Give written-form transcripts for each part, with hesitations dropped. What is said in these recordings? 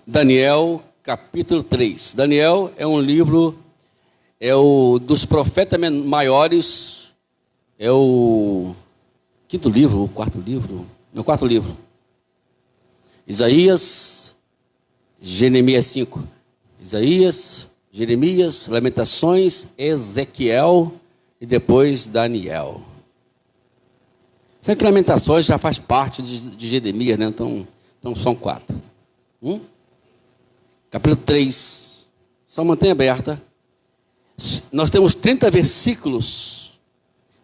Daniel, capítulo 3. Daniel é um livro, dos profetas maiores, é o quinto livro, o quarto livro, não, quarto livro. Isaías, Jeremias 5. Isaías, Jeremias, Lamentações, Ezequiel e depois Daniel. Sabe que Lamentações já faz parte de Jeremias, né? Então são 4. Capítulo 3. Só mantenha aberta. Nós temos 30 versículos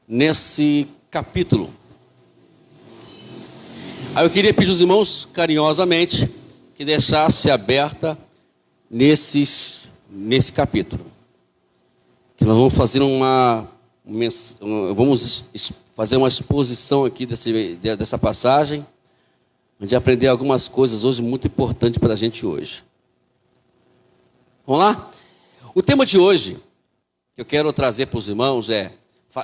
nesse capítulo. Aí eu queria pedir aos irmãos carinhosamente que deixasse aberta nesse capítulo. Que nós vamos fazer fazer uma exposição aqui dessa passagem, onde aprender algumas coisas hoje muito importantes para a gente hoje. Vamos lá? O tema de hoje que eu quero trazer para os irmãos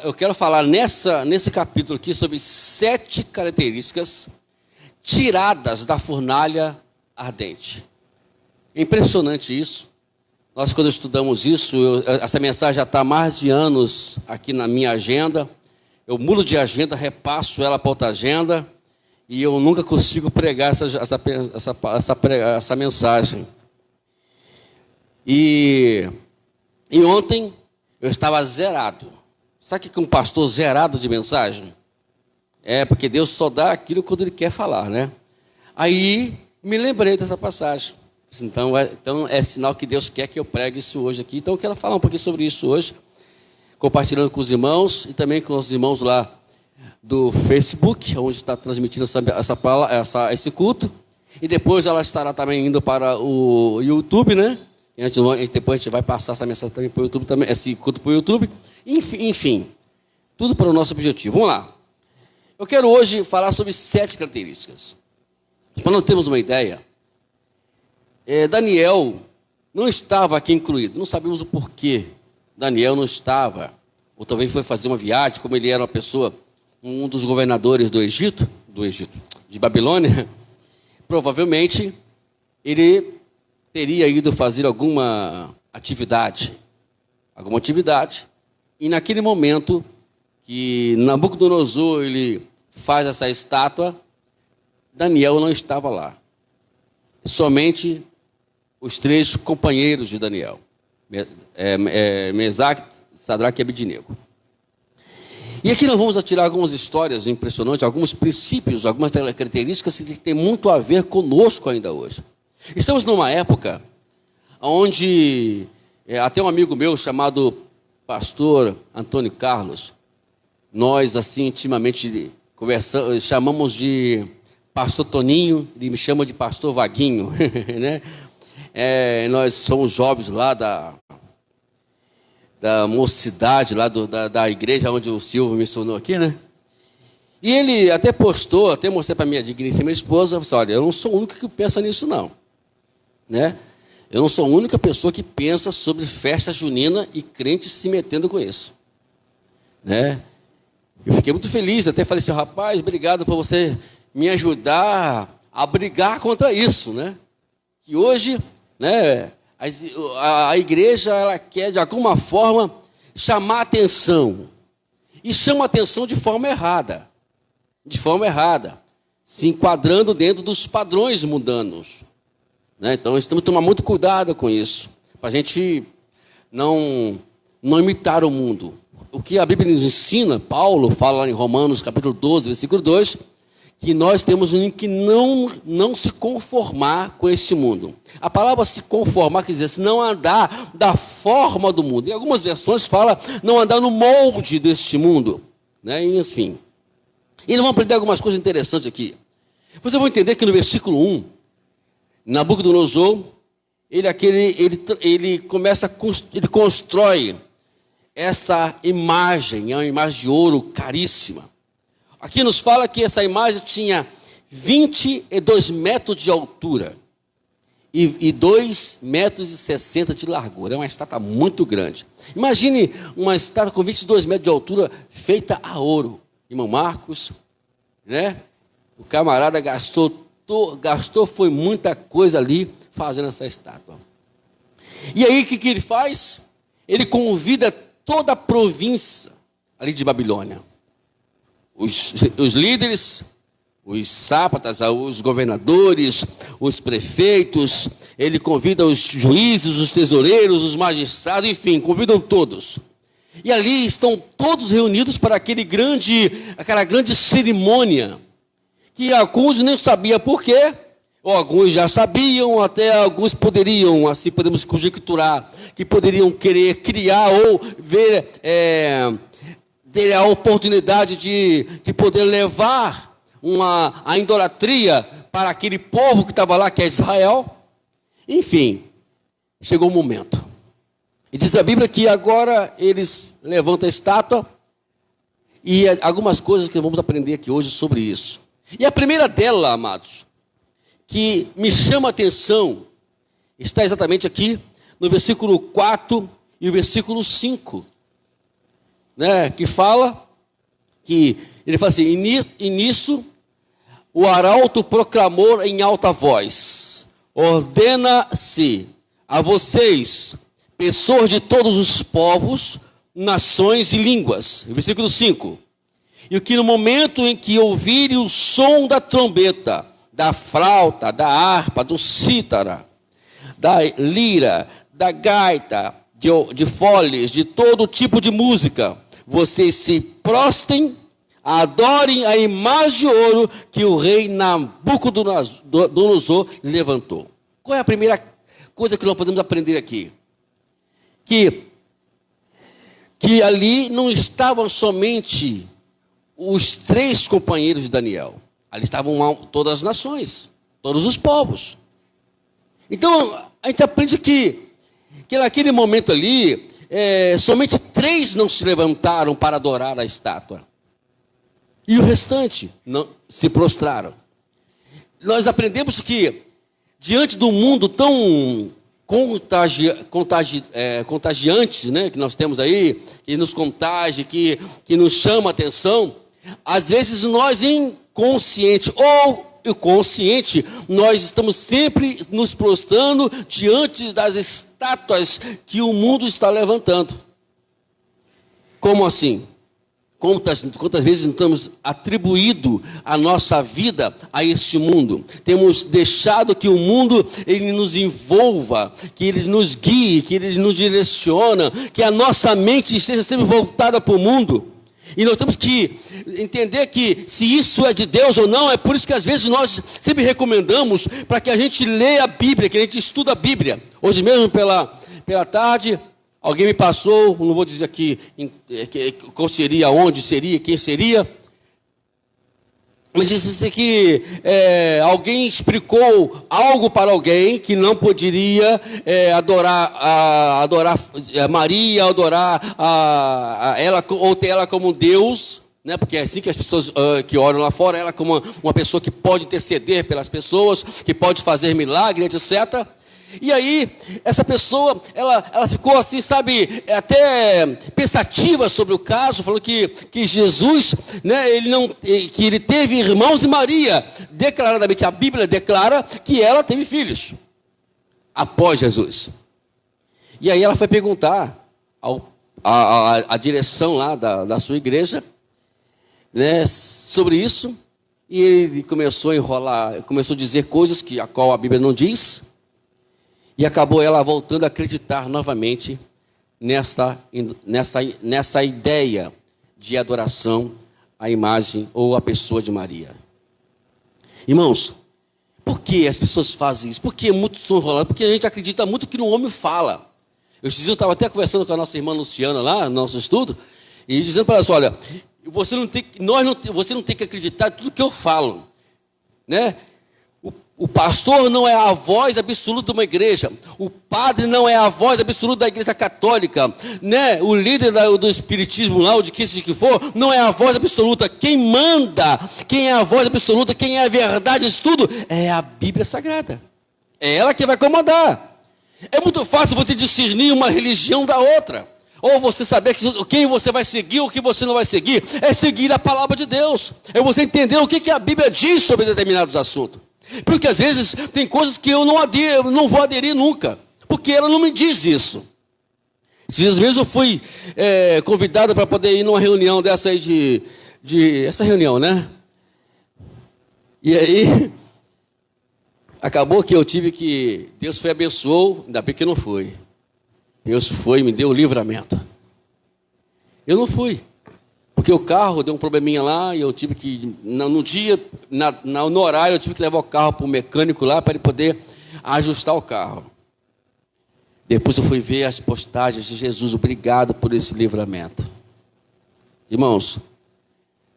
eu quero falar nesse capítulo aqui sobre 7 características tiradas da fornalha ardente. É impressionante isso. Nós, quando estudamos isso, essa mensagem já está há mais de anos aqui na minha agenda. Eu mudo de agenda, repasso ela para outra agenda, e eu nunca consigo pregar essa mensagem. E ontem eu estava zerado. Sabe o que é um pastor zerado de mensagem? É porque Deus só dá aquilo quando Ele quer falar, né? Aí me lembrei dessa passagem. Então é sinal que Deus quer que eu pregue isso hoje aqui. Então eu quero falar um pouquinho sobre isso hoje, compartilhando com os irmãos e também com os irmãos lá do Facebook, onde está transmitindo esse culto. E depois ela estará também indo para o YouTube, né? Depois a gente vai passar essa mensagem também para o YouTube, também, esse culto para o YouTube. Enfim, tudo para o nosso objetivo. Vamos lá. Eu quero hoje falar sobre 7 características. Para nós termos uma ideia, Daniel não estava aqui incluído. Não sabemos o porquê Daniel não estava. Ou talvez foi fazer uma viagem, como ele era uma pessoa, um dos governadores do Egito, de Babilônia. Provavelmente ele teria ido fazer alguma atividade. E naquele momento que Nabucodonosor ele faz essa estátua, Daniel não estava lá. Somente os 3 companheiros de Daniel, Mesaque, Sadraque e Abednego. E aqui nós vamos tirar algumas histórias impressionantes, alguns princípios, algumas características que têm muito a ver conosco ainda hoje. Estamos numa época onde até um amigo meu chamado pastor Antônio Carlos, nós assim intimamente conversamos, chamamos de pastor Toninho, ele me chama de pastor Vaguinho, né? Nós somos jovens lá da mocidade, lá da igreja onde o Silvio mencionou aqui, né? E ele até postou, até mostrei para minha digníssima esposa, disse, olha, eu não sou o único que pensa nisso não, né? Eu não sou a única pessoa que pensa sobre festa junina e crentes se metendo com isso, né? Eu fiquei muito feliz, até falei assim, rapaz, obrigado por você me ajudar a brigar contra isso, né? Que hoje, né, a igreja ela quer de alguma forma chamar atenção e chama atenção de forma errada, se enquadrando dentro dos padrões mundanos, né? Então nós temos que tomar muito cuidado com isso, para a gente não imitar o mundo. O que a Bíblia nos ensina, Paulo fala lá em Romanos capítulo 12, versículo 2, que nós temos que não se conformar com este mundo. A palavra se conformar quer dizer não andar da forma do mundo. Em algumas versões fala não andar no molde deste mundo, né? E assim. E nós vamos aprender algumas coisas interessantes aqui. Vocês vão entender que no versículo 1, Nabucodonosor, ele constrói essa imagem, é uma imagem de ouro caríssima. Aqui nos fala que essa imagem tinha 22 metros de altura e 2,60 metros de largura. É uma estátua muito grande. Imagine uma estátua com 22 metros de altura feita a ouro. Irmão Marcos, né? O camarada gastou foi muita coisa ali fazendo essa estátua. E aí o que ele faz? Ele convida toda a província ali de Babilônia. Os líderes, os sátrapas, os governadores, os prefeitos, ele convida os juízes, os tesoureiros, os magistrados, enfim, convidam todos. E ali estão todos reunidos para aquela grande cerimônia, que alguns nem sabiam por quê, ou alguns já sabiam, até alguns poderiam, assim podemos conjecturar, que poderiam querer criar ou ver, ter a oportunidade de poder levar a idolatria para aquele povo que estava lá, que é Israel. Enfim, chegou o momento. E diz a Bíblia que agora eles levantam a estátua, e algumas coisas que vamos aprender aqui hoje sobre isso. E a primeira dela, amados, que me chama a atenção, está exatamente aqui no versículo 4 e o versículo 5, né, que fala, ele fala assim, e nisso o arauto proclamou em alta voz, ordena-se a vocês, pessoas de todos os povos, nações e línguas. Versículo 5. E que no momento em que ouvirem o som da trombeta, da flauta, da harpa, do cítara, da lira, da gaita, de foles, de todo tipo de música, vocês se prostrem, adorem a imagem de ouro que o rei Nabucodonosor levantou. Qual é a primeira coisa que nós podemos aprender aqui? Que ali não estavam somente os 3 companheiros de Daniel. Ali estavam todas as nações, todos os povos. Então, a gente aprende que naquele momento ali, somente 3 não se levantaram para adorar a estátua. E o restante não se prostraram. Nós aprendemos que, diante do mundo tão contagiante, né, que nós temos aí, que nos contagia, que nos chama a atenção, às vezes nós inconsciente ou consciente, nós estamos sempre nos prostrando diante das estátuas que o mundo está levantando. Como assim? Quantas vezes estamos atribuído a nossa vida a este mundo? Temos deixado que o mundo ele nos envolva, que ele nos guie, que ele nos direciona, que a nossa mente esteja sempre voltada para o mundo. E nós temos que entender que se isso é de Deus ou não, é por isso que às vezes nós sempre recomendamos para que a gente leia a Bíblia, que a gente estuda a Bíblia. Hoje mesmo pela tarde, alguém me passou, não vou dizer aqui qual seria, onde seria, quem seria, mas disse que alguém explicou algo para alguém que não poderia adorar Maria, adorar ela ou ter ela como Deus, né? Porque é assim que as pessoas que oram lá fora, ela como uma pessoa que pode interceder pelas pessoas, que pode fazer milagre, etc. E aí, essa pessoa, ela ficou assim, sabe, até pensativa sobre o caso, falou que Jesus, né, que ele teve irmãos e Maria, declaradamente, a Bíblia declara que ela teve filhos, após Jesus. E aí ela foi perguntar à direção lá da sua igreja, né, sobre isso, e ele começou a enrolar, começou a dizer coisas a qual a Bíblia não diz, e acabou ela voltando a acreditar novamente nessa ideia de adoração à imagem ou à pessoa de Maria. Irmãos, por que as pessoas fazem isso? Por que muitos são enrolados? Porque a gente acredita muito que no homem fala. Eu estava até conversando com a nossa irmã Luciana lá, no nosso estudo, e dizendo para ela assim, olha, você não tem que acreditar em tudo que eu falo, né? O pastor não é a voz absoluta de uma igreja. O padre não é a voz absoluta da igreja católica, né? O líder do espiritismo lá, ou de que for, não é a voz absoluta. Quem manda, quem é a voz absoluta, quem é a verdade disso tudo, é a Bíblia Sagrada. É ela que vai comandar. É muito fácil você discernir uma religião da outra. Ou você saber quem você vai seguir, o que você não vai seguir, é seguir a palavra de Deus. É você entender o que a Bíblia diz sobre determinados assuntos. Porque às vezes tem coisas que eu não vou aderir nunca, porque ela não me diz isso. Esses dias mesmo eu fui convidado para poder ir numa reunião dessa aí essa reunião, né? E aí, acabou que Deus foi abençoou, ainda bem que eu não fui. Deus foi e me deu o livramento. Eu não fui, porque o carro deu um probleminha lá e eu tive que, no dia, no horário, eu tive que levar o carro para o mecânico lá para ele poder ajustar o carro. Depois eu fui ver as postagens de Jesus, obrigado por esse livramento. Irmãos,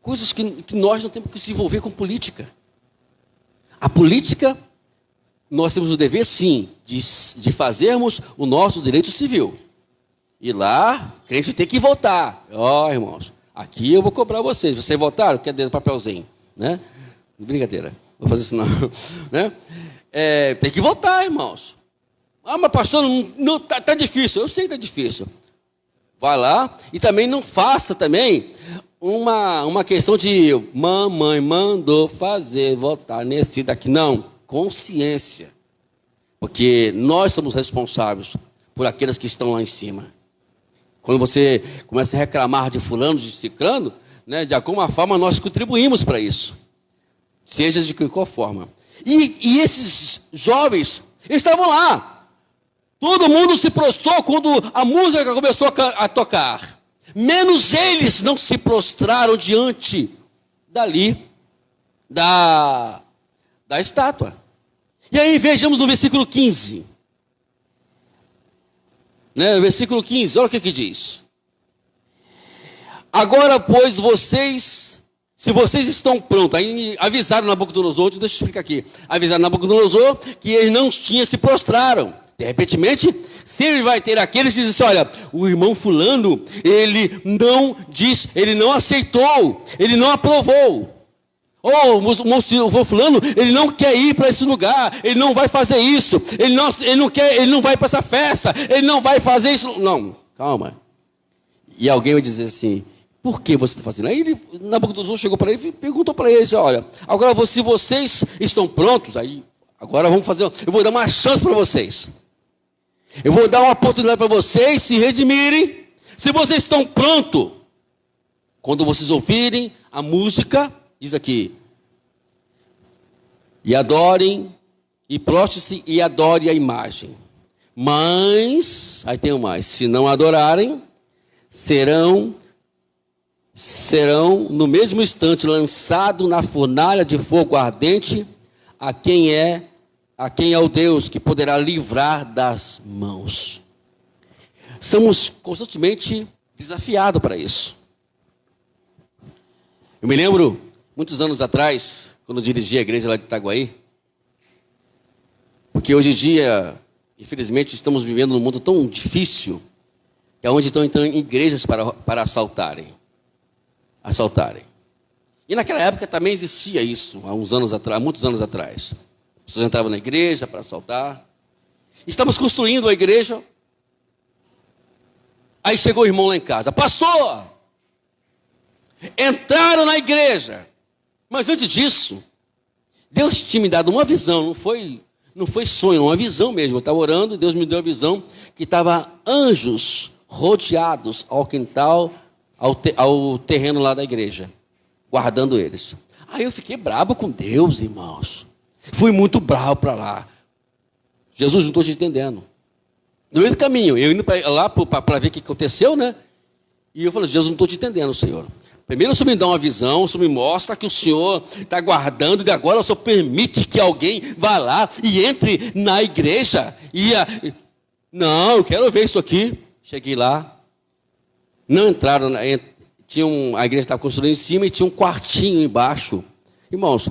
coisas que nós não temos que se envolver com política. A política, nós temos o dever, sim, de fazermos o nosso direito civil. E lá, crente tem que votar. Irmãos, aqui eu vou cobrar vocês. Vocês votaram? Quer dizer, papelzinho, né? Brincadeira, vou fazer isso não. Né? Tem que votar, irmãos. Mas pastor, não tá difícil. Eu sei que está difícil. Vai lá e também não faça também uma questão de mamãe mandou fazer, votar nesse daqui. Não, consciência. Porque nós somos responsáveis por aqueles que estão lá em cima. Quando você começa a reclamar de fulano, de ciclano, né, de alguma forma nós contribuímos para isso. Seja de qual forma. E esses jovens estavam lá. Todo mundo se prostrou quando a música começou a tocar. Menos eles não se prostraram diante da estátua. E aí vejamos no versículo 15. Né, versículo 15, olha o que diz. Agora, pois, se vocês estão prontos, aí avisaram Nabucodonosor, deixa eu explicar aqui. Avisaram Nabucodonosor que eles não se prostraram. De repente, sempre vai ter aqueles que dizem assim, olha, o irmão fulano, ele não aceitou, ele não aprovou. Ou o fulano, ele não quer ir para esse lugar, ele não vai fazer isso, ele não vai para essa festa, ele não vai fazer isso. Não, calma. E alguém vai dizer assim, por que você está fazendo? Aí Nabucodonosor chegou para ele e perguntou para ele, olha, agora se vocês estão prontos, aí agora eu vou dar uma chance para vocês. Eu vou dar uma oportunidade para vocês se redimirem. Se vocês estão prontos, quando vocês ouvirem a música, diz aqui, e adorem, e prostre-se e adore a imagem. Mas, aí tem um mais, se não adorarem, serão no mesmo instante lançados na fornalha de fogo ardente, a quem é o Deus que poderá livrar das mãos. Somos constantemente desafiados para isso. Eu me lembro, muitos anos atrás, quando eu dirigi a igreja lá de Itaguaí, porque hoje em dia, infelizmente, estamos vivendo num mundo tão difícil, que é onde estão entrando igrejas para assaltarem. E naquela época também existia isso, há muitos anos atrás. As pessoas entravam na igreja para assaltar. Estamos construindo a igreja. Aí chegou o irmão lá em casa. Pastor, entraram na igreja. Mas antes disso, Deus tinha me dado uma visão. Não foi sonho, uma visão mesmo. Eu estava orando e Deus me deu a visão que estava anjos rodeados ao quintal, ao terreno lá da igreja, guardando eles. Aí eu fiquei bravo com Deus, irmãos. Fui muito bravo para lá. Jesus, não estou te entendendo. No meio do caminho, eu indo lá para ver o que aconteceu, né? E eu falei, Jesus, não estou te entendendo, Senhor. Primeiro o Senhor me dá uma visão, o Senhor me mostra que o Senhor está guardando, e agora o Senhor permite que alguém vá lá e entre na igreja. Não, eu quero ver isso aqui. Cheguei lá, não entraram, a igreja estava construindo em cima e tinha um quartinho embaixo. Irmãos,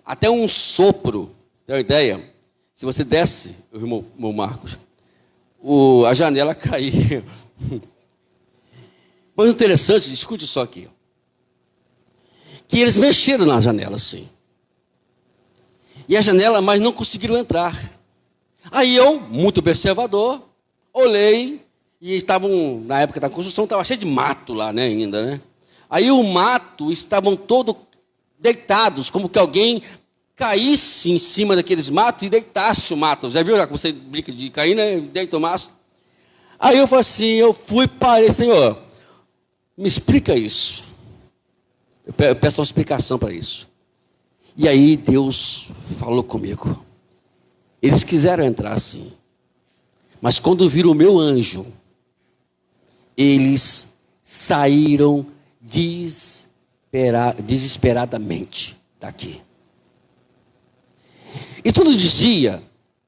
até um sopro, tem uma ideia? Se você desce, o irmão Marcos, a janela caía. Mas o interessante, escute só aqui, que eles mexeram na janela, sim. E a janela, mas não conseguiram entrar. Aí eu, muito observador, olhei e estavam, na época da construção, estava cheio de mato lá, né, ainda, né? Aí o mato, estavam todos deitados, como que alguém caísse em cima daqueles matos e deitasse o mato. Já viu, já que você brinca de cair, né? Deita o mato. Aí eu falei assim, eu fui para Senhor, me explica isso. Eu peço uma explicação para isso. E aí Deus falou comigo. Eles quiseram entrar sim. Mas quando viram o meu eles saíram desesperadamente daqui. E tudo dizia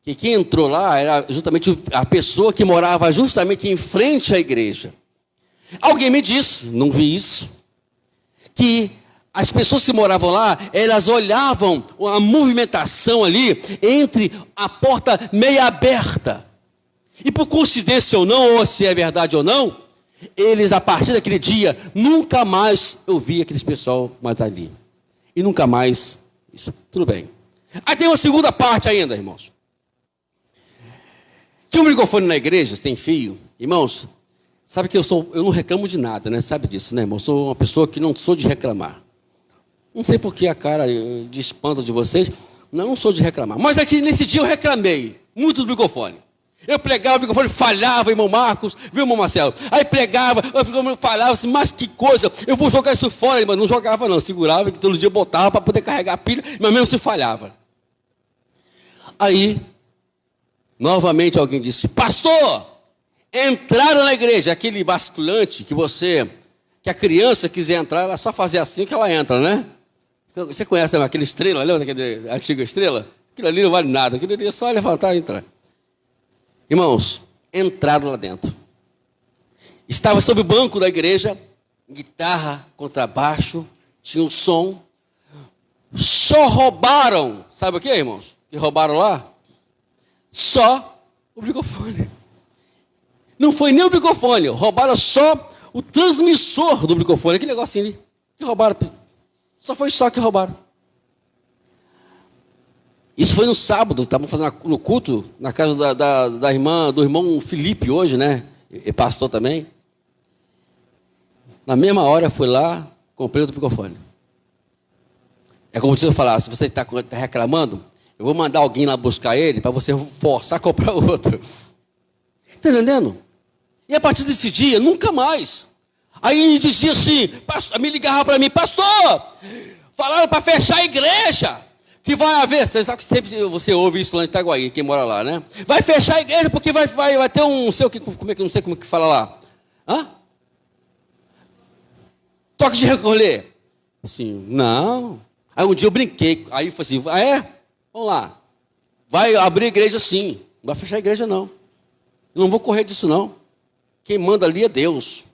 que quem entrou lá era justamente a pessoa que morava justamente em frente à igreja. Alguém me disse, não vi isso, que as pessoas que moravam lá, elas olhavam a movimentação ali entre a porta meia aberta. E por coincidência ou não, ou se é verdade ou não, eles, a partir daquele dia, nunca mais eu vi aqueles pessoal mais ali. E nunca mais, isso, tudo bem. Aí tem uma segunda parte ainda, irmãos. Tinha um microfone na igreja, sem fio. Irmãos, sabe que eu não reclamo de nada, né? Sabe disso, né, irmão? Eu sou uma pessoa que não sou de reclamar. Não sei por que a cara de espanto de vocês. Não sou de reclamar. Mas aqui nesse dia eu reclamei muito do microfone. Eu pregava, o microfone falhava, irmão Marcos, viu, irmão Marcelo? Aí pregava, eu falava assim, mas que coisa, eu vou jogar isso fora, irmão. Não jogava não, segurava, que todo dia botava para poder carregar a pilha, mas mesmo se falhava. Aí, novamente alguém disse, pastor, entraram na igreja, aquele basculante que a criança quiser entrar, ela só fazer assim que ela entra, né? Você conhece aquele estrela, lembra daquele antiga estrela? Aquilo ali não vale nada, aquilo ali é só levantar e entrar. Irmãos, entraram lá dentro. Estava sob o banco da igreja, guitarra, contrabaixo, tinha um som. Só roubaram, sabe o que, irmãos? Que roubaram lá? Só o microfone. Não foi nem o microfone, roubaram só o transmissor do microfone, aquele negocinho ali. Que roubaram. Só que roubaram. Isso foi no sábado, estavam fazendo no culto, na casa da irmã, do irmão Felipe hoje, né? E pastor também. Na mesma hora, fui lá, comprei outro microfone. É como se eu falasse, se você está reclamando, eu vou mandar alguém lá buscar ele, para você forçar a comprar outro. Está entendendo? E a partir desse dia, nunca mais. Aí dizia assim, me ligava para mim, pastor, falaram para fechar a igreja. Que vai haver, você sabe que sempre você ouve isso lá em Itaguaí, quem mora lá, né? Vai fechar a igreja porque vai ter um, não sei como que fala lá. Hã? Toque de recolher. Assim, não. Aí um dia eu brinquei, aí foi assim, vamos lá. Vai abrir a igreja sim, não vai fechar a igreja não. Eu não vou correr disso não. Quem manda ali é Deus.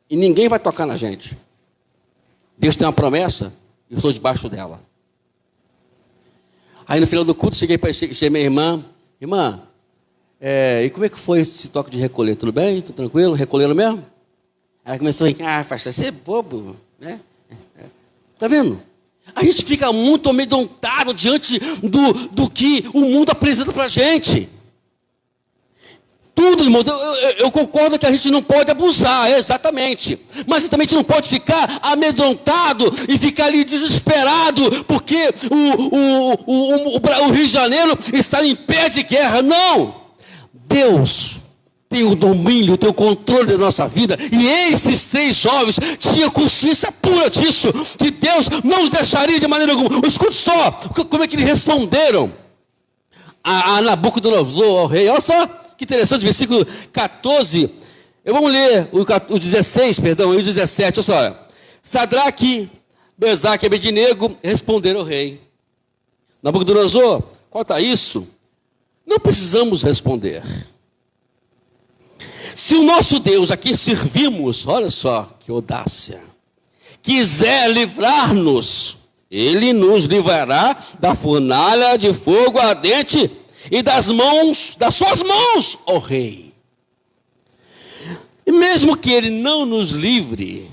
E ninguém vai tocar na gente. Deus tem uma promessa, eu estou debaixo dela. Aí no final do culto, cheguei minha irmã, e como é que foi esse toque de recolher? Tudo bem? Tudo tranquilo? Recolheram mesmo? Ela começou a rir, pastor, você é bobo, né? Tá vendo? A gente fica muito amedrontado diante do que o mundo apresenta pra gente. Tudo, irmão, eu concordo que a gente não pode abusar, exatamente. Mas também a gente não pode ficar amedrontado e ficar ali desesperado, porque o Rio de Janeiro está em pé de guerra. Não! Deus tem o domínio, tem o controle da nossa vida. E esses 3 jovens tinham consciência pura disso, que Deus não os deixaria de maneira alguma. Escute só, como é que eles responderam a Nabucodonosor, ao rei. Olha só. Que interessante, versículo 14. Vamos ler o 16, perdão, e o 17. Olha só. Sadraque, Mesaque e Abednego responderam ao rei. Nabucodonosor, quanto a isso, não precisamos responder. Se o nosso Deus a quem servimos, olha só que audácia, quiser livrar-nos, ele nos livrará da fornalha de fogo ardente e das suas mãos, ó rei. E mesmo que ele não nos livre,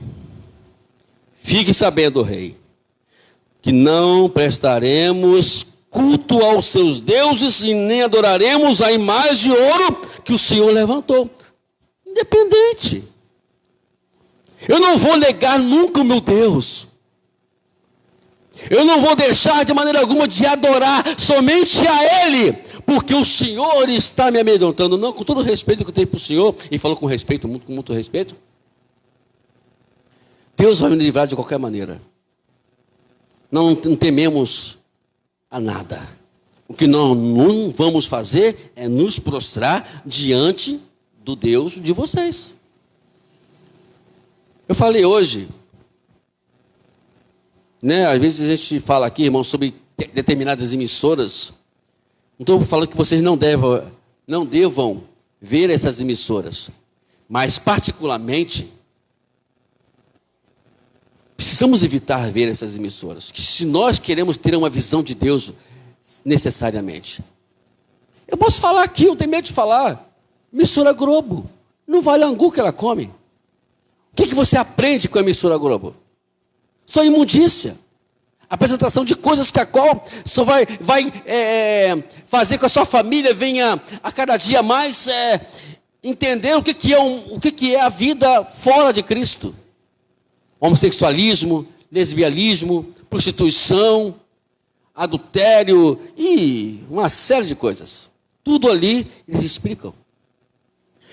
fique sabendo, ó rei, que não prestaremos culto aos seus deuses e nem adoraremos a imagem de ouro que o Senhor levantou. Independente. Eu não vou negar nunca o meu Deus. Eu não vou deixar de maneira alguma de adorar somente a Ele, porque o Senhor está me amedrontando. Não, com todo o respeito que eu tenho para o Senhor, e falou com respeito, com muito respeito, Deus vai me livrar de qualquer maneira. Não tememos a nada. O que nós não vamos fazer é nos prostrar diante do Deus de vocês. Eu falei hoje, né? Às vezes a gente fala aqui, irmão, sobre determinadas emissoras. Não estou falando que vocês não devam ver essas emissoras, mas particularmente precisamos evitar ver essas emissoras, que se nós queremos ter uma visão de Deus necessariamente. Eu posso falar aqui, eu tenho medo de falar. Emissora Globo, não vale angu que ela come. O que você aprende com a emissora Globo? Só imundícia. Apresentação de coisas que a qual só vai fazer com que a sua família venha a cada dia mais entender o que é a vida fora de Cristo. Homossexualismo, lesbianismo, prostituição, adultério e uma série de coisas. Tudo ali eles explicam.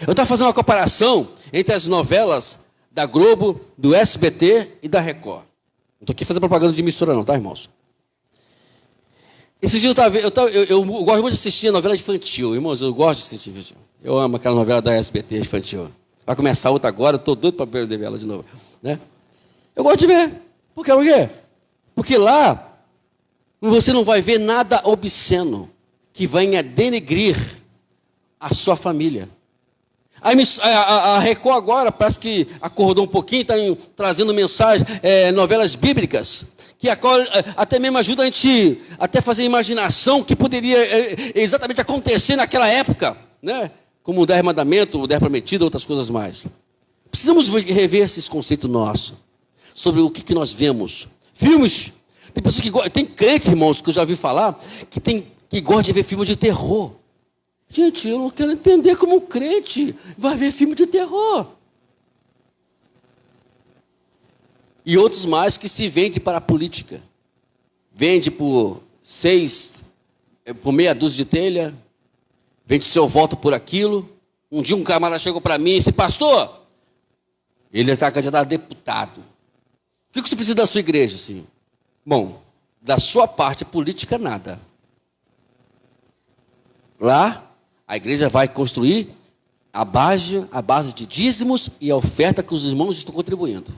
Eu estava fazendo uma comparação entre as novelas da Globo, do SBT e da Record. Não estou aqui fazendo propaganda de emissora não, tá, irmãos? Esses dias eu gosto muito de assistir a novela infantil. Irmãos, eu gosto de assistir infantil. Eu amo aquela novela da SBT infantil. Vai começar outra agora, eu estou doido para ver ela de novo. Né? Eu gosto de ver. Por quê? Porque lá você não vai ver nada obsceno que venha denegrir a sua família. A Record agora parece que acordou um pouquinho, está trazendo mensagens, novelas bíblicas, que até mesmo ajuda a gente até fazer imaginação que poderia exatamente acontecer naquela época, né? Como o 10 mandamentos, o 10 prometido, outras coisas mais. Precisamos rever esses conceitos nossos, sobre o que nós vemos. Filmes, tem pessoas que tem crentes, irmãos, que eu já ouvi falar, que gostam de ver filmes de terror. Gente, eu não quero entender como um crente vai ver filme de terror. E outros mais que se vendem para a política. Vende por meia dúzia de telha, vende seu voto por aquilo. Um dia um camarada chegou para mim e disse, pastor, ele está candidato a deputado. O que você precisa da sua igreja? Assim? Bom, da sua parte política, nada. Lá, a igreja vai construir a base de dízimos e a oferta que os irmãos estão contribuindo.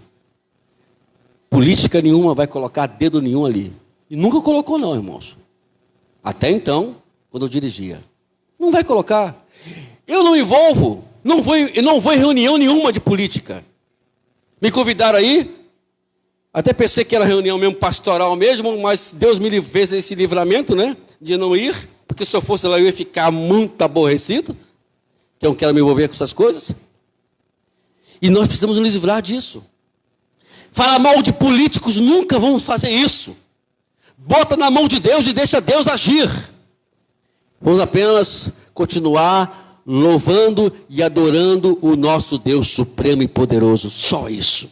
Política nenhuma vai colocar dedo nenhum ali. E nunca colocou não, irmãos. Até então, quando eu dirigia. Não vai colocar. Eu não envolvo, não vou em reunião nenhuma de política. Me convidaram aí, até pensei que era reunião mesmo pastoral mesmo, mas Deus me fez esse livramento, né, de não ir. Porque se eu fosse lá, eu ia ficar muito aborrecido, que eu não quero me envolver com essas coisas. E nós precisamos nos livrar disso. Falar mal de políticos, nunca vamos fazer isso. Bota na mão de Deus e deixa Deus agir. Vamos apenas continuar louvando e adorando o nosso Deus supremo e poderoso. Só isso.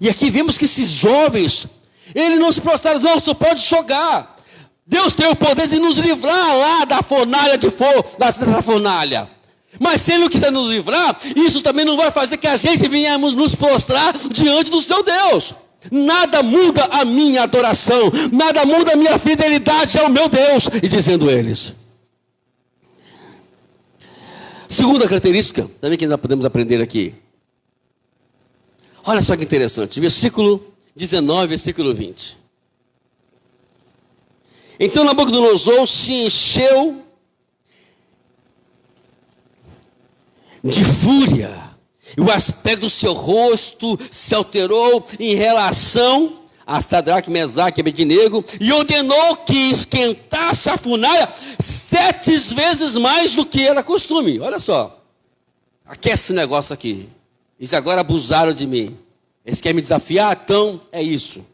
E aqui vemos que esses jovens, eles não se prostraram, não, só pode jogar. Deus tem o poder de nos livrar lá da fornalha de fogo, dessa fornalha. Mas se Ele não quiser nos livrar, isso também não vai fazer que a gente venhamos nos prostrar diante do seu Deus. Nada muda a minha adoração, nada muda a minha fidelidade ao meu Deus. E dizendo eles. Segunda característica, também que nós podemos aprender aqui. Olha só que interessante, versículo 19, versículo 20. Então Nabucodonosor se encheu de fúria, e o aspecto do seu rosto se alterou em relação a Sadraque, Mesaque e Abednego, e ordenou que esquentasse a fornalha 7 vezes mais do que era costume. Olha só, aquece esse negócio aqui. Eles agora abusaram de mim. Eles querem me desafiar, então é isso.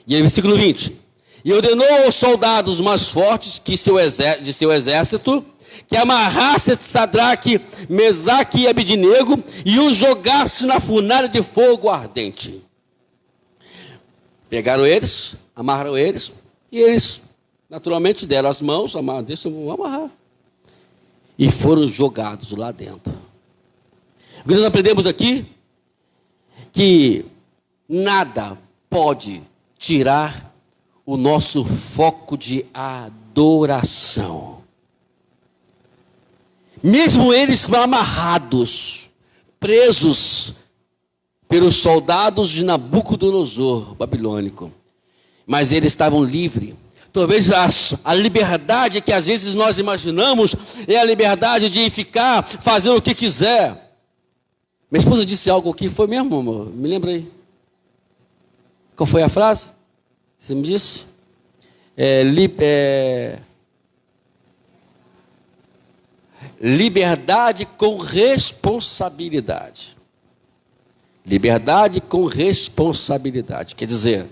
E aí, versículo 20. E ordenou aos soldados mais fortes de seu exército que amarrasse Sadraque, Mesaque e Abednego e os jogasse na fornalha de fogo ardente. Pegaram eles, amarraram eles, e eles naturalmente deram as mãos, deixa eu amarrar. E foram jogados lá dentro. O que nós aprendemos aqui? Que nada pode tirar o nosso foco de adoração. Mesmo eles amarrados, presos pelos soldados de Nabucodonosor, babilônico, mas eles estavam livres. Talvez a liberdade que às vezes nós imaginamos é a liberdade de ficar fazendo o que quiser. Minha esposa disse algo aqui, foi mesmo, amor? Me lembra aí. Qual foi a frase? Você me disse? Liberdade com responsabilidade. Liberdade com responsabilidade. Quer dizer,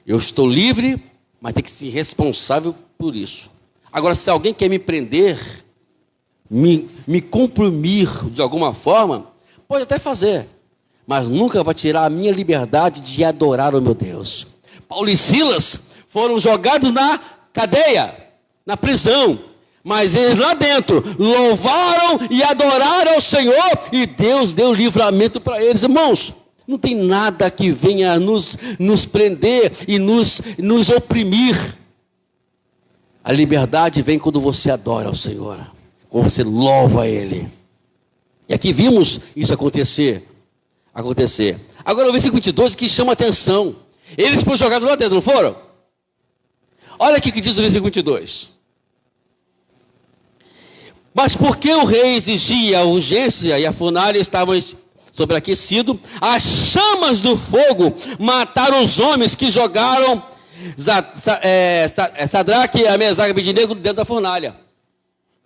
eu estou livre, mas tem que ser responsável por isso. Agora, se alguém quer me prender, me comprimir de alguma forma, pode até fazer, mas nunca vai tirar a minha liberdade de adorar o meu Deus. Paulo e Silas foram jogados na cadeia, na prisão, mas eles lá dentro louvaram e adoraram ao Senhor, e Deus deu livramento para eles. Irmãos, não tem nada que venha nos prender e nos oprimir. A liberdade vem quando você adora ao Senhor, quando você louva a Ele. E aqui vimos isso acontecer. Agora o versículo 22 que chama a atenção. Eles foram jogados lá dentro, não foram? Olha aqui o que diz o versículo 22. Mas porque o rei exigia a urgência e a fornalha estavam sobreaquecido, as chamas do fogo mataram os homens que jogaram Sadraque, Mesaque e Abednego dentro da fornalha.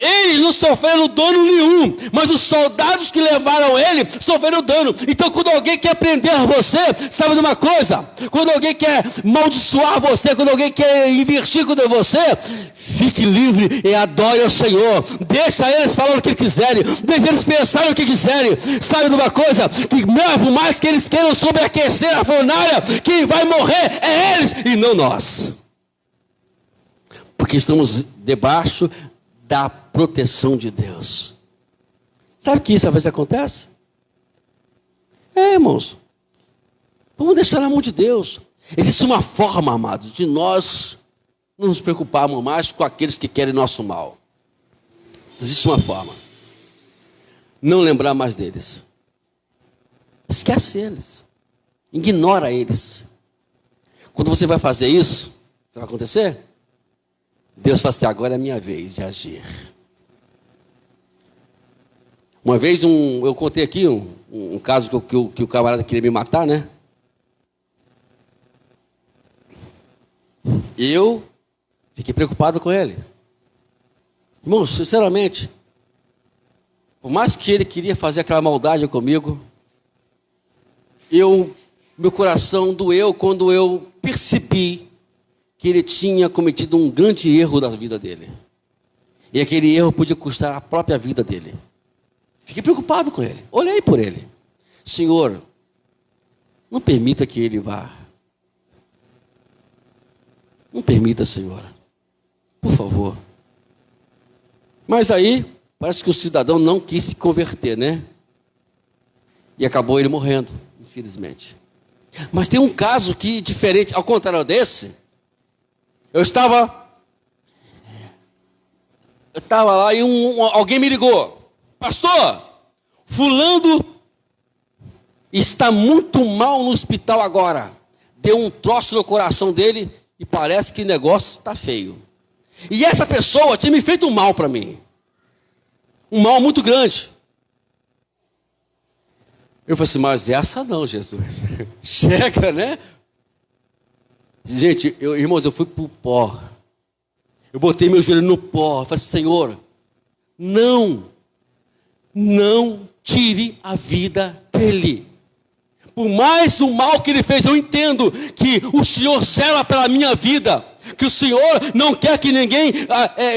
Eles não sofreram dano nenhum, mas os soldados que levaram ele sofreram dano. Então, quando alguém quer prender você, sabe de uma coisa? Quando alguém quer amaldiçoar você, quando alguém quer investir contra você, fique livre e adore ao Senhor. Deixa eles falar o que quiserem, deixa eles pensarem o que quiserem. Sabe de uma coisa? Que mesmo mais que eles queiram sobreaquecer a fornalha, quem vai morrer é eles e não nós. Porque estamos debaixo da proteção de Deus. Sabe que isso às vezes acontece? Irmãos, vamos deixar na mão de Deus. Existe uma forma, amados, de nós não nos preocuparmos mais com aqueles que querem nosso mal. Existe uma forma. Não lembrar mais deles. Esquece eles. Ignora eles. Quando você vai fazer isso, vai acontecer? Deus fala assim, agora é a minha vez de agir. Uma vez, eu contei aqui um caso que o camarada queria me matar, né? E eu fiquei preocupado com ele. Irmão, sinceramente, por mais que ele queria fazer aquela maldade comigo, meu coração doeu quando eu percebi que ele tinha cometido um grande erro da vida dele. E aquele erro podia custar a própria vida dele. Fiquei preocupado com ele. Olhei por ele. Senhor, não permita que ele vá. Não permita, Senhor. Por favor. Mas aí, parece que o cidadão não quis se converter, né? E acabou ele morrendo, infelizmente. Mas tem um caso que, diferente, ao contrário desse, eu estava lá e alguém me ligou. Pastor, fulano está muito mal no hospital agora. Deu um troço no coração dele e parece que o negócio está feio. E essa pessoa tinha me feito um mal para mim. Um mal muito grande. Eu falei assim, mas essa não, Jesus. Chega, né? Gente, irmãos, eu fui para o pó. Eu botei meu joelho no pó. Eu falei assim, Senhor, não tire a vida dele. Por mais o mal que ele fez, eu entendo que o Senhor zela pela minha vida. que o Senhor não quer que ninguém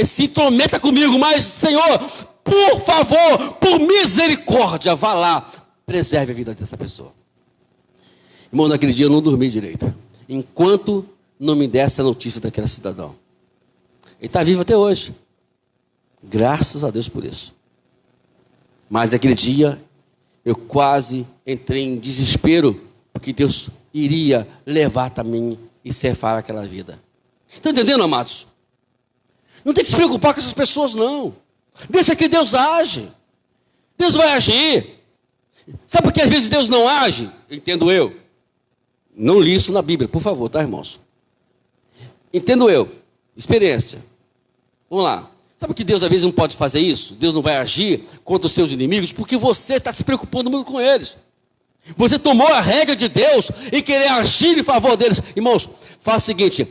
se intrometa comigo, mas, Senhor, por favor, por misericórdia, vá lá, preserve a vida dessa pessoa. Irmão, naquele dia eu não dormi direito, enquanto não me desse a notícia daquele cidadão. Ele está vivo até hoje, graças a Deus por isso. Mas aquele dia eu quase entrei em desespero, porque Deus iria levar também e ceifar aquela vida. Estão entendendo, amados? Não tem que se preocupar com essas pessoas, não. Deixa que Deus age. Deus vai agir. Sabe por que às vezes Deus não age? Entendo eu. Não li isso na Bíblia, por favor, tá, irmãos? Entendo eu. Experiência. Vamos lá. Sabe que Deus às vezes não pode fazer isso? Deus não vai agir contra os seus inimigos porque você está se preocupando muito com eles. Você tomou a rédea de Deus e querer agir em favor deles. Irmãos, faça o seguinte: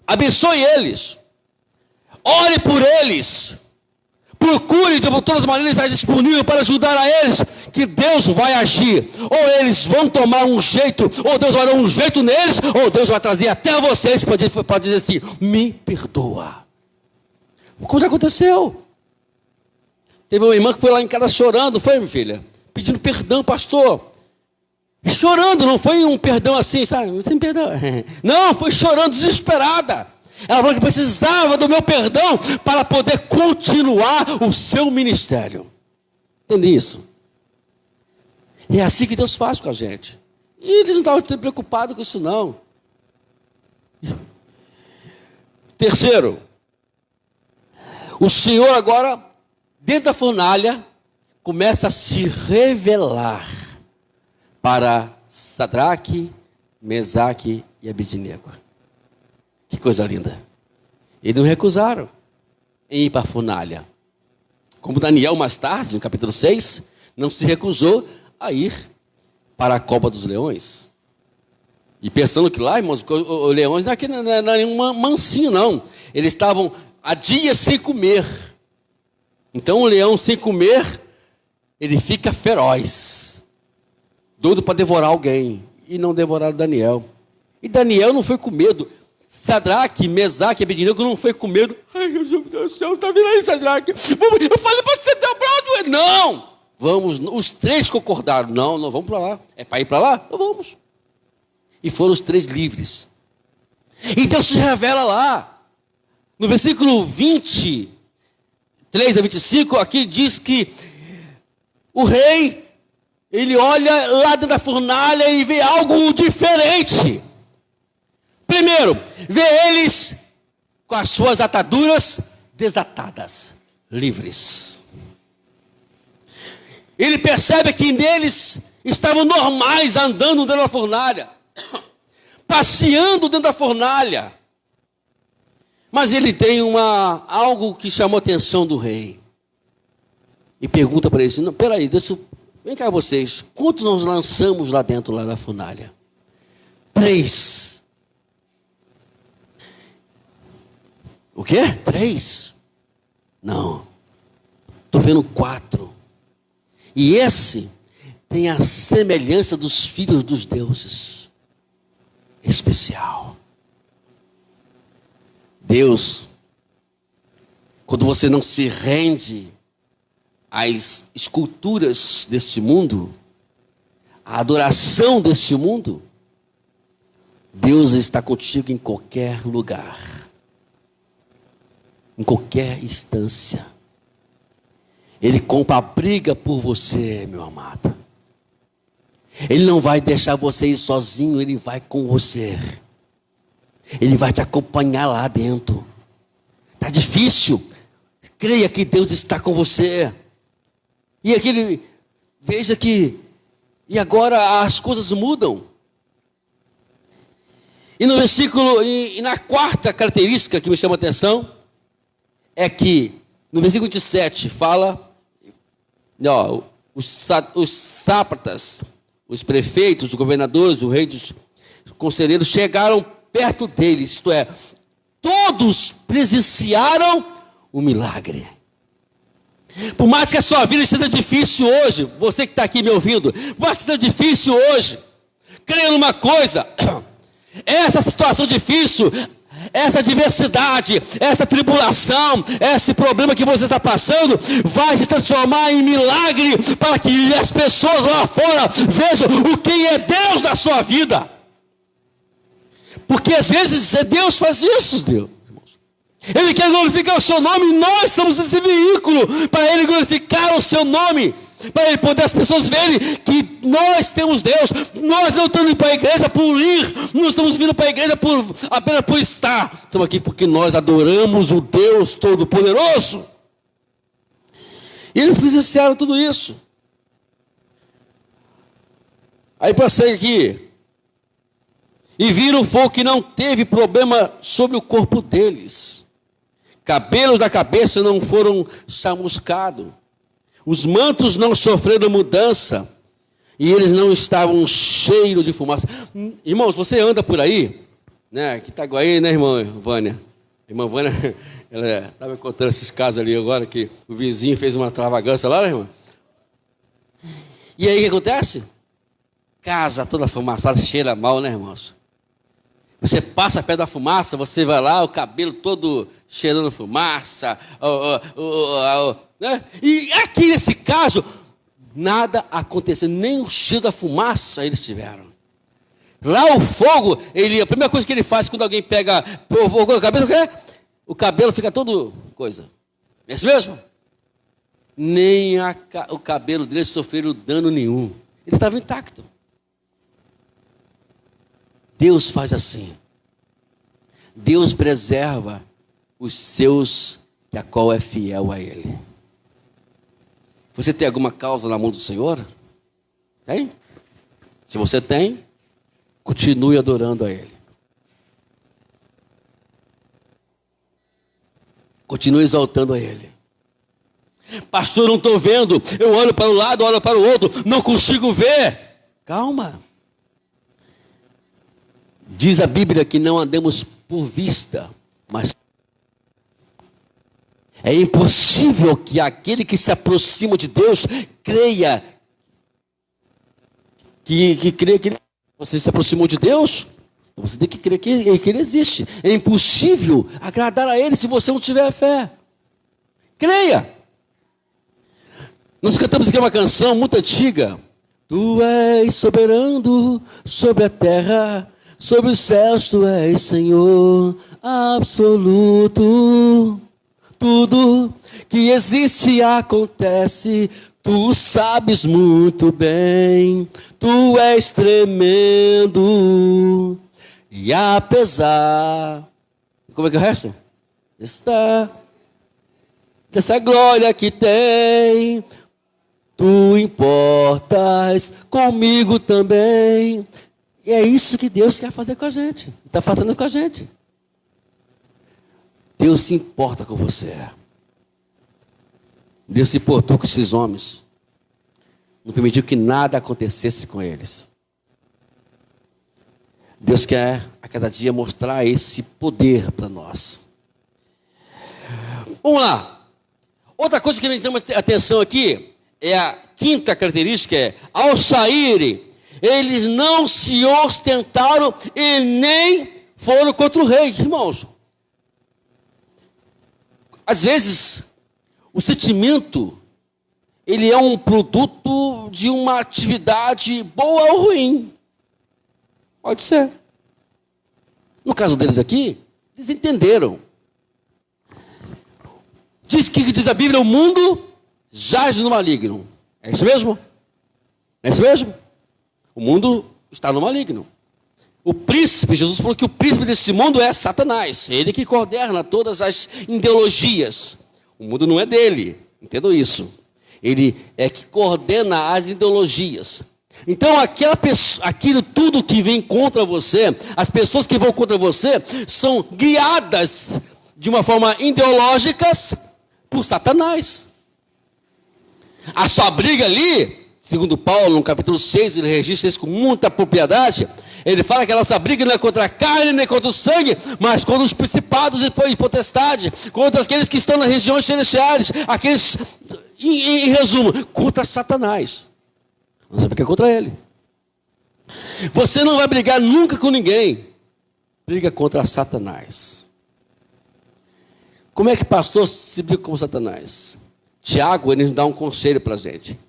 abençoe eles, ore por eles, procure de todas as maneiras estar disponível para ajudar a eles, que Deus vai agir. Ou eles vão tomar um jeito, ou Deus vai dar um jeito neles, ou Deus vai trazer até vocês, pode dizer assim: me perdoa. Como já aconteceu. Teve uma irmã que foi lá em casa chorando, foi, minha filha? Pedindo perdão, pastor. Chorando, não foi um perdão assim, sabe? Sem perdão. Não, foi chorando, desesperada. Ela falou que precisava do meu perdão para poder continuar o seu ministério. Entende isso? E é assim que Deus faz com a gente. E eles não estavam preocupados com isso, não. Terceiro, o Senhor agora, dentro da fornalha, começa a se revelar para Sadraque, Mesaque e Abednego. Que coisa linda. Eles não recusaram em ir para a fornalha. Como Daniel, mais tarde, no capítulo 6, não se recusou a ir para a cova dos leões. E pensando que lá, irmãos, os leões não é nenhum mansinho, não. Eles estavam há dias sem comer. Então o leão sem comer, ele fica feroz, doido para devorar alguém. E não devoraram Daniel. E Daniel não foi com medo. Sadraque, Mesaque e Abednego não foi com medo. Ai, meu Deus do céu, está vindo aí, Sadraque. Eu falei para você dar para onde? Não, vamos. Os três concordaram. Não, vamos para lá. É para ir para lá? Então vamos. E foram os três livres. E Deus se revela lá. No versículo 23 a 25, aqui diz que o rei, ele olha lá dentro da fornalha e vê algo diferente. Primeiro, vê eles com as suas ataduras desatadas, livres. Ele percebe que neles estavam normais andando dentro da fornalha, passeando dentro da fornalha. Mas ele tem algo que chamou a atenção do rei. E pergunta para eles: não, peraí, vem cá vocês, quantos nós lançamos lá dentro, lá na fornalha? 3. O quê? 3? Não. Estou vendo 4. E esse tem a semelhança dos filhos dos deuses. Especial. Deus, quando você não se rende às esculturas deste mundo, à adoração deste mundo, Deus está contigo em qualquer lugar, em qualquer instância. Ele compra a briga por você, meu amado. Ele não vai deixar você ir sozinho, ele vai com você. Ele vai te acompanhar lá dentro. Está difícil. Creia que Deus está com você. E veja que, e agora as coisas mudam. E no versículo, e na quarta característica que me chama a atenção, é que, no versículo 27, fala, os sátrapas, os prefeitos, os governadores, os reis, os conselheiros chegaram perto deles, isto é, todos presenciaram o milagre. Por mais que a sua vida esteja difícil hoje, você que está aqui me ouvindo, por mais que esteja difícil hoje, creia numa coisa: essa situação difícil, essa adversidade, essa tribulação, esse problema que você está passando, vai se transformar em milagre para que as pessoas lá fora vejam o que é Deus na sua vida. Porque às vezes Deus faz isso, Deus. Ele quer glorificar o seu nome, e nós somos esse veículo para Ele glorificar o seu nome. Para Ele poder as pessoas verem que nós temos Deus. Nós não estamos indo para a igreja por ir, não estamos vindo para a igreja apenas por estar. Estamos aqui porque nós adoramos o Deus Todo-Poderoso. E eles presenciaram tudo isso. Aí prossegue aqui. E viram o fogo que não teve problema sobre o corpo deles. Cabelos da cabeça não foram chamuscados. Os mantos não sofreram mudança. E eles não estavam cheios de fumaça. Irmãos, você anda por aí, né? Que Itaguaí, né, irmã Vânia? A irmã Vânia, ela estava contando esses casos ali agora, que o vizinho fez uma extravagância lá, né, irmã? E aí o que acontece? Casa toda fumaçada, cheira mal, né, irmãos? Você passa perto da fumaça, você vai lá, o cabelo todo cheirando fumaça, né? E aqui nesse caso, nada aconteceu, nem o cheiro da fumaça eles tiveram. Lá o fogo, a primeira coisa que ele faz quando alguém pega o cabelo, o cabelo fica todo coisa. É isso mesmo? Nem o cabelo dele sofreu dano nenhum. Ele estava intacto. Deus faz assim. Deus preserva os seus, que a qual é fiel a Ele. Você tem alguma causa na mão do Senhor? Tem? Se você tem, continue adorando a Ele. Continue exaltando a Ele. Pastor, eu não estou vendo. Eu olho para um lado, olho para o outro, não consigo ver. Calma. Diz a Bíblia que não andemos por vista, mas é impossível que aquele que se aproxima de Deus creia que você se aproximou de Deus. Você tem que crer que Ele existe. É impossível agradar a Ele se você não tiver fé. Creia. Nós cantamos aqui uma canção muito antiga. Tu és soberano sobre a terra, sobre os céus tu és Senhor absoluto. Tudo que existe e acontece, tu sabes muito bem. Tu és tremendo. E apesar, como é que é o resto? Está dessa glória que tem, tu importas comigo também. E é isso que Deus quer fazer com a gente. Está fazendo com a gente. Deus se importa com você. Deus se importou com esses homens. Não permitiu que nada acontecesse com eles. Deus quer a cada dia mostrar esse poder para nós. Vamos lá. Outra coisa que me chama atenção aqui é a quinta característica: ao saírem, eles não se ostentaram e nem foram contra o rei. Irmãos, às vezes o sentimento ele é um produto de uma atividade boa ou ruim. Pode ser. No caso deles aqui, eles entenderam. Diz a Bíblia, o mundo jaz no maligno. É isso mesmo? É isso mesmo? O mundo está no maligno. O príncipe, Jesus falou que o príncipe desse mundo é Satanás. Ele que coordena todas as ideologias. O mundo não é dele. Entendam isso. Ele é que coordena as ideologias. Então, aquilo tudo que vem contra você, as pessoas que vão contra você, são guiadas de uma forma ideológica por Satanás. A sua briga ali, segundo Paulo, no capítulo 6, ele registra isso com muita propriedade. Ele fala que a nossa briga não é contra a carne, nem contra o sangue, mas contra os principados e potestades, contra aqueles que estão nas regiões celestiais, aqueles, em resumo, contra Satanás. Você vai brigar contra ele. Você não vai brigar nunca com ninguém briga contra Satanás. Como é que pastor se briga com Satanás? Tiago, ele nos dá um conselho para a gente.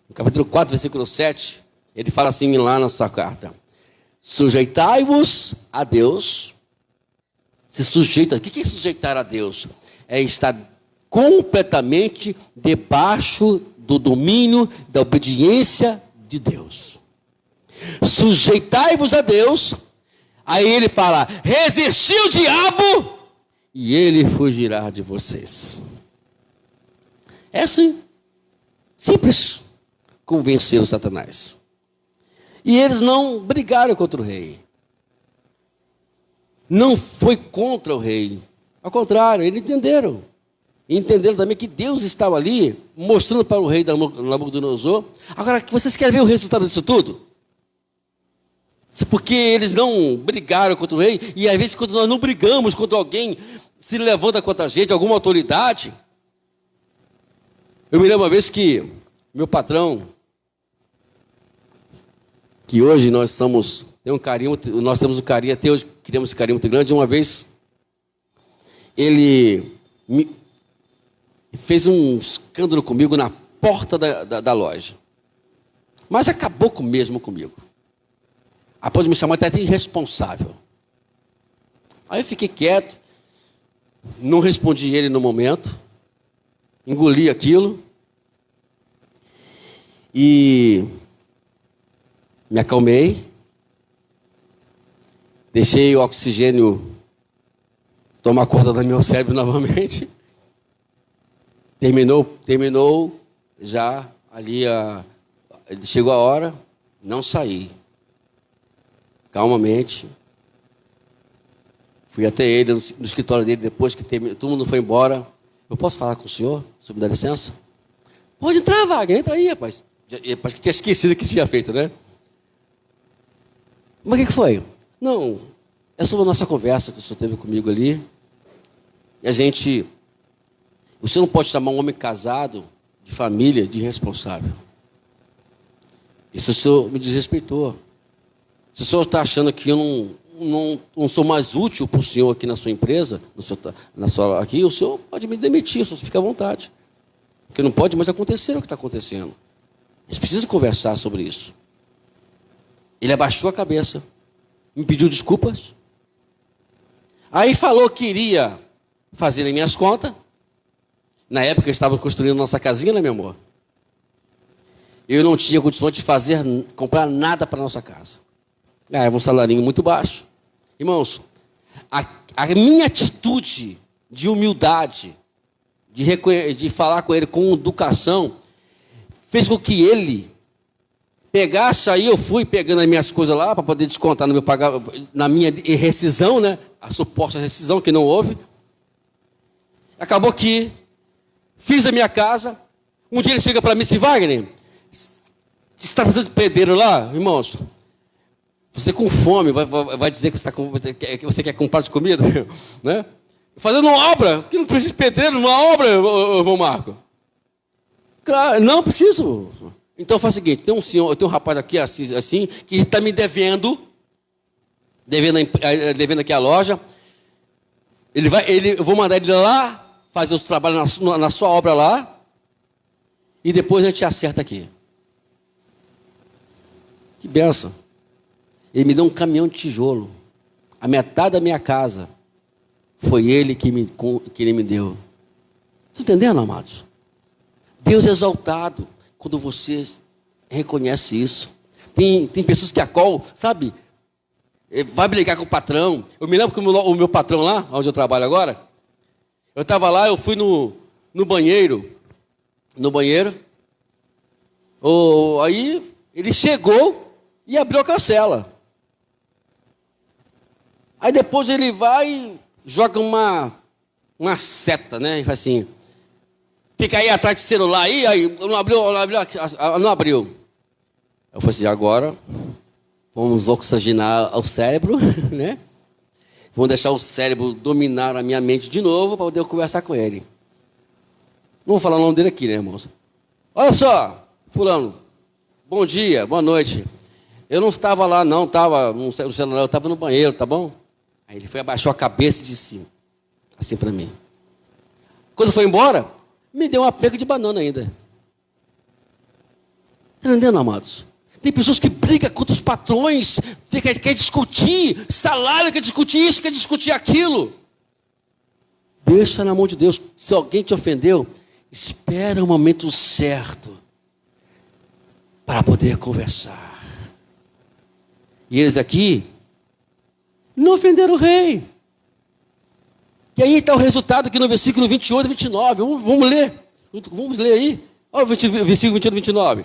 No capítulo 4, versículo 7, ele fala assim lá na sua carta: sujeitai-vos a Deus. Se sujeita. O que é sujeitar a Deus? É estar completamente debaixo do domínio, da obediência de Deus. Sujeitai-vos a Deus. Aí ele fala: resisti o diabo e ele fugirá de vocês. É assim, simples, convencer o Satanás. E eles não brigaram contra o rei. Não foi contra o rei. Ao contrário, eles entenderam. E entenderam também que Deus estava ali, mostrando para o rei Nabucodonosor. Agora, vocês querem ver o resultado disso tudo? Porque eles não brigaram contra o rei. E às vezes, quando nós não brigamos contra alguém, se levanta contra a gente, alguma autoridade. Eu me lembro uma vez que meu patrão, que hoje nós temos um carinho até hoje, criamos esse carinho muito grande. Uma vez, ele fez um escândalo comigo na porta da loja. Mas acabou mesmo comigo. Após me chamar até de irresponsável. Aí eu fiquei quieto, não respondi ele no momento, engoli aquilo e me acalmei, deixei o oxigênio tomar conta do meu cérebro novamente. Terminou já ali, chegou a hora, não saí. Calmamente, fui até ele, no escritório dele, depois que todo mundo foi embora. Eu posso falar com o senhor? O senhor me dá licença? Pode entrar, Wagner, entra aí, rapaz. Rapaz, que tinha esquecido que tinha feito, né? Mas o que foi? Não, é sobre a nossa conversa que o senhor teve comigo ali. E o senhor não pode chamar um homem casado, de família, de irresponsável. Isso o senhor me desrespeitou. Se o senhor está achando que eu não sou mais útil para o senhor aqui na sua empresa, aqui, o senhor pode me demitir, o senhor fica à vontade. Porque não pode mais acontecer o que está acontecendo. A gente precisa conversar sobre isso. Ele abaixou a cabeça, me pediu desculpas. Aí falou que iria fazer as minhas contas. Na época eu estava construindo nossa casinha, né, meu amor? Eu não tinha condições de comprar nada para a nossa casa. Ganhava um salarinho muito baixo. Irmãos, a minha atitude de humildade, de falar com ele com educação, fez com que ele pegasse. Aí eu fui pegando as minhas coisas lá para poder descontar na minha rescisão, né? A suposta rescisão que não houve. Acabou que fiz a minha casa. Um dia ele chega para mim e disse: Wagner, você está precisando de pedreiro lá, irmãos? Você com fome vai dizer que você quer comprar de comida, né? Fazendo uma obra, que não precisa de pedreiro, numa obra, irmão Marco. Claro, não preciso. Então faz o seguinte: tem um rapaz aqui assim que está me devendo aqui a loja. Eu vou mandar ele lá fazer os trabalhos na sua obra lá e depois a gente acerta aqui. Que benção. Ele me deu um caminhão de tijolo. A metade da minha casa foi ele que ele me deu. Estão entendendo, amados? Deus é exaltado quando você reconhece isso. Tem pessoas que acolhem, sabe? Vai brigar com o patrão. Eu me lembro que o meu patrão lá, onde eu trabalho agora, eu estava lá, eu fui no banheiro. Aí ele chegou e abriu a cancela. Aí depois ele vai e joga uma seta, né? E faz assim: fica aí atrás de celular aí não abriu. Eu falei assim: agora vamos oxigenar o cérebro, né? Vamos deixar o cérebro dominar a minha mente de novo para poder conversar com ele. Não vou falar o nome dele aqui, né, irmãos? Olha só, fulano, bom dia, boa noite. Eu não estava lá, não, estava no celular, eu estava no banheiro, tá bom? Aí ele foi, abaixou a cabeça e disse assim para mim. Quando foi embora, me deu uma penca de banana ainda. Está entendendo, amados? Tem pessoas que brigam contra os patrões, quer discutir salário, quer discutir isso, quer discutir aquilo. Deixa na mão de Deus. Se alguém te ofendeu, espera o momento certo para poder conversar. E eles aqui não ofenderam o rei. E aí está o resultado aqui no versículo 28 e 29. Vamos ler. Vamos ler aí. Olha o versículo 28 e 29.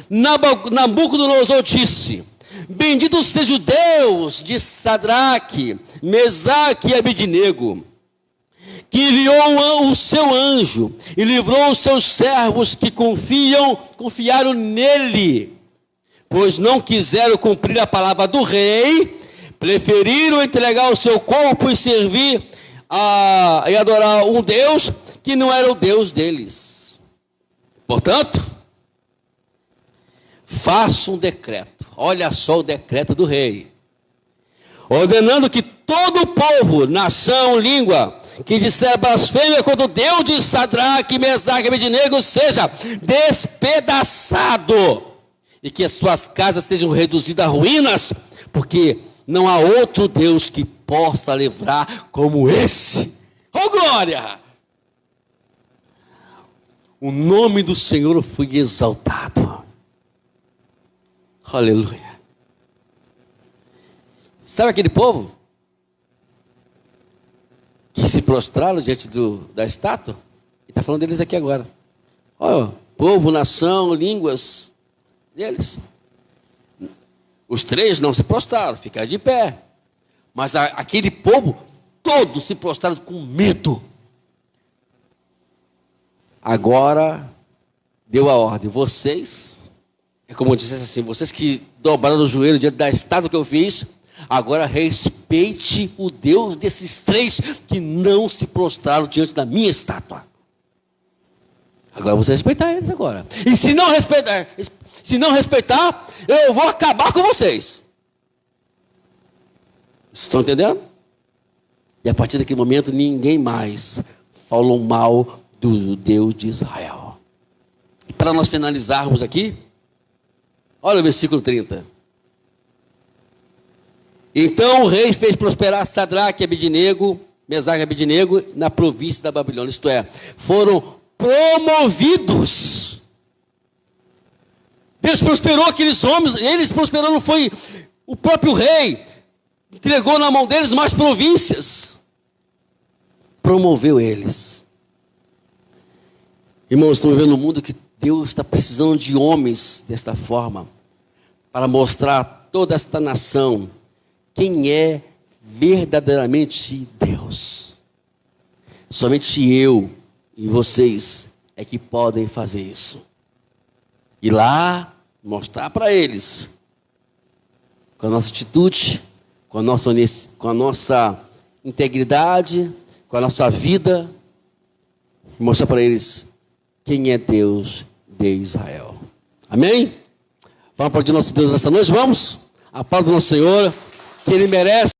Nabucodonosor disse: bendito seja o Deus de Sadraque, Mesaque e Abednego, que enviou o seu anjo e livrou os seus servos que confiaram nele, pois não quiseram cumprir a palavra do rei, preferiram entregar o seu corpo e servir e adorar um Deus que não era o Deus deles. Portanto, faça um decreto. Olha só o decreto do rei, ordenando que todo o povo, nação, língua, que disser blasfêmia contra o Deus de Sadraque, Mesaque e Abednego seja despedaçado, e que as suas casas sejam reduzidas a ruínas, porque não há outro Deus que possa livrar como esse. Oh glória! O nome do Senhor foi exaltado. Aleluia. Sabe aquele povo que se prostraram diante da estátua? Ele está falando deles aqui agora. Olha, povo, nação, línguas deles. Os três não se prostraram, ficaram de pé. Mas aquele povo, todos se prostraram com medo. Agora, deu a ordem. Vocês, é como eu disse assim, vocês que dobraram o joelho diante da estátua que eu fiz, agora respeite o Deus desses três que não se prostraram diante da minha estátua. Agora você respeitar eles agora. E se não respeitar, eu vou acabar com vocês. Estão entendendo? E a partir daquele momento, ninguém mais falou mal do Deus de Israel. E para nós finalizarmos aqui, olha o versículo 30. Então o rei fez prosperar Sadraque, Abednego, Mesaque e Abednego na província da Babilônia. Isto é, foram promovidos. Deus prosperou aqueles homens, eles prosperou, não foi o próprio rei, entregou na mão deles mais províncias, promoveu eles. Irmãos, estamos vendo um mundo que Deus está precisando de homens desta forma, para mostrar a toda esta nação quem é verdadeiramente Deus. Somente eu e vocês é que podem fazer isso. E lá, mostrar para eles, com a nossa atitude, com a nossa integridade, com a nossa vida, mostrar para eles quem é Deus de Israel. Amém? Vamos aplaudir nosso Deus nessa noite? Vamos? A palavra do nosso Senhor, que Ele merece.